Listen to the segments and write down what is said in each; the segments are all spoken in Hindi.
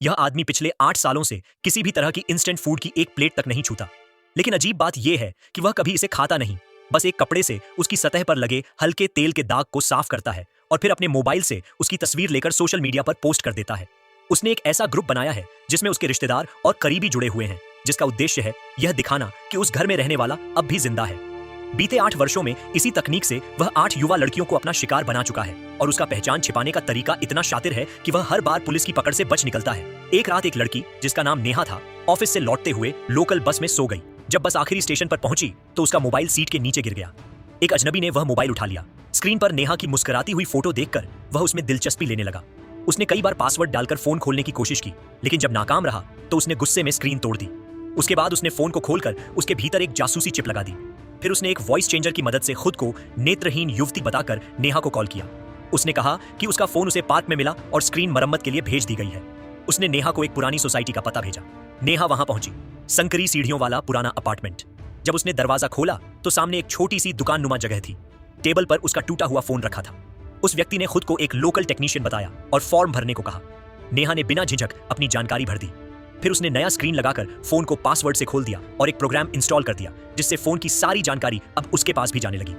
यह आदमी पिछले 8 सालों से किसी भी तरह की इंस्टेंट फूड की एक प्लेट तक नहीं छूता। लेकिन अजीब बात यह है कि वह कभी इसे खाता नहीं, बस एक कपड़े से उसकी सतह पर लगे हल्के तेल के दाग को साफ करता है और फिर अपने मोबाइल से उसकी तस्वीर लेकर सोशल मीडिया पर पोस्ट कर देता है। उसने एक ऐसा ग्रुप बनाया है जिसमें उसके रिश्तेदार और करीबी जुड़े हुए हैं, जिसका उद्देश्य है यह दिखाना कि उस घर में रहने वाला अब भी जिंदा है। बीते 8 वर्षों में इसी तकनीक से वह 8 युवा लड़कियों को अपना शिकार बना चुका है और उसका पहचान छिपाने का तरीका इतना शातिर है कि वह हर बार पुलिस की पकड़ से बच निकलता है। एक रात एक लड़की जिसका नाम नेहा था, ऑफिस से लौटते हुए लोकल बस में सो गई। जब बस आखिरी स्टेशन पर पहुंची तो उसका मोबाइल सीट के नीचे गिर गया। एक अजनबी ने वह मोबाइल उठा लिया। स्क्रीन पर नेहा की मुस्कुराती हुई फोटो देखकर वह उसमें दिलचस्पी लेने लगा। उसने कई बार पासवर्ड डालकर फोन खोलने की कोशिश की, लेकिन जब नाकाम रहा तो उसने गुस्से में स्क्रीन तोड़ दी। उसके बाद उसने फोन को खोलकर उसके भीतर एक जासूसी चिप लगा दी। फिर उसने एक वॉइस चेंजर की मदद से खुद को नेत्रहीन युवती बताकर नेहा को कॉल किया। उसने कहा कि उसका फोन उसे पार्क में मिला और स्क्रीन मरम्मत के लिए भेज दी गई है। उसने नेहा को एक पुरानी सोसाइटी का पता भेजा। नेहा वहां पहुंची, संकरी सीढ़ियों वाला पुराना अपार्टमेंट। जब उसने दरवाजा खोला तो सामने एक छोटी सी दुकान नुमा जगह थी। टेबल पर उसका टूटा हुआ फोन रखा था। उस व्यक्ति ने खुद को एक लोकल टेक्नीशियन बताया और फॉर्म भरने को कहा। नेहा ने बिना झिझक अपनी जानकारी भर दी। फिर उसने नया स्क्रीन लगाकर फोन को पासवर्ड से खोल दिया और एक प्रोग्राम इंस्टॉल कर दिया, जिससे फोन की सारी जानकारी अब उसके पास भी जाने लगी।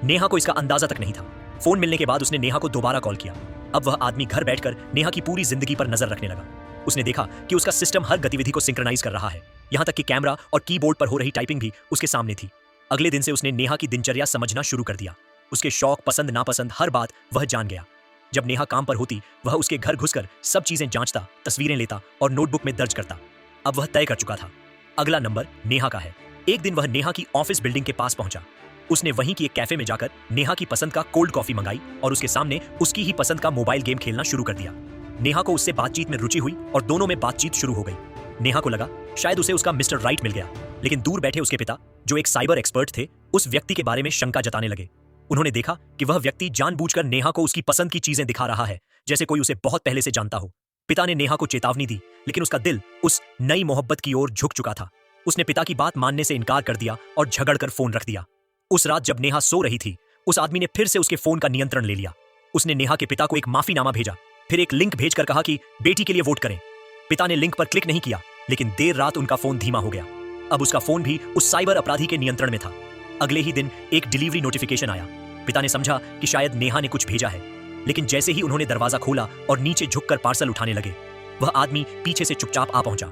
नेहा को इसका अंदाजा तक नहीं था। फोन मिलने के बाद उसने नेहा को दोबारा कॉल किया। अब वह आदमी घर बैठकर नेहा की पूरी जिंदगी पर नजर रखने लगा। उसने देखा कि उसका सिस्टम हर गतिविधि को सिंक्रोनाइज कर रहा है, यहां तक कि कैमरा और कीबोर्ड पर हो रही टाइपिंग भी उसके सामने थी। अगले दिन से उसने नेहा की दिनचर्या समझना शुरू कर दिया। उसके शौक, पसंद, नापसंद, हर बात वह जान गया। जब नेहा काम पर होती, वह उसके घर घुसकर सब चीजें जांचता, तस्वीरें लेता और नोटबुक में दर्ज करता। अब वह तय कर चुका था, अगला नंबर नेहा का है। एक दिन वह नेहा की ऑफिस बिल्डिंग के पास पहुंचा। उसने वहीं की एक कैफे में जाकर नेहा की पसंद का कोल्ड कॉफी मंगाई और उसके सामने उसकी ही पसंद का मोबाइल गेम खेलना शुरू कर दिया। नेहा को उससे बातचीत में रुचि हुई और दोनों में बातचीत शुरू हो गई। नेहा को लगा शायद उसे उसका मिस्टर राइट मिल गया, लेकिन दूर बैठे उसके पिता, जो एक साइबर एक्सपर्ट थे, उस व्यक्ति के बारे में शंका जताने लगे। उन्होंने देखा कि वह व्यक्ति जानबूझकर नेहा को उसकी पसंद की चीजें दिखा रहा है, जैसे कोई उसे बहुत पहले से जानता हो। पिता ने नेहा को चेतावनी दी, लेकिन उसका दिल उस नई मोहब्बत की ओर झुक चुका था। उसने पिता की बात मानने से इनकार कर दिया और झगड़कर फोन रख दिया। उस रात जब नेहा सो रही थी, उस आदमी ने फिर से उसके फोन का नियंत्रण ले लिया। उसने नेहा के पिता को एक माफीनामा भेजा, फिर एक लिंक भेजकर कहा कि बेटी के लिए वोट करें। पिता ने लिंक पर क्लिक नहीं किया, लेकिन देर रात उनका फोन धीमा हो गया। अब उसका फोन भी उस साइबर अपराधी के नियंत्रण में था। अगले ही दिन एक डिलीवरी नोटिफिकेशन आया। पिता ने समझा कि शायद नेहा ने कुछ भेजा है, लेकिन जैसे ही उन्होंने दरवाजा खोला और नीचे झुककर पार्सल उठाने लगे, वह आदमी पीछे से चुपचाप आ पहुंचा।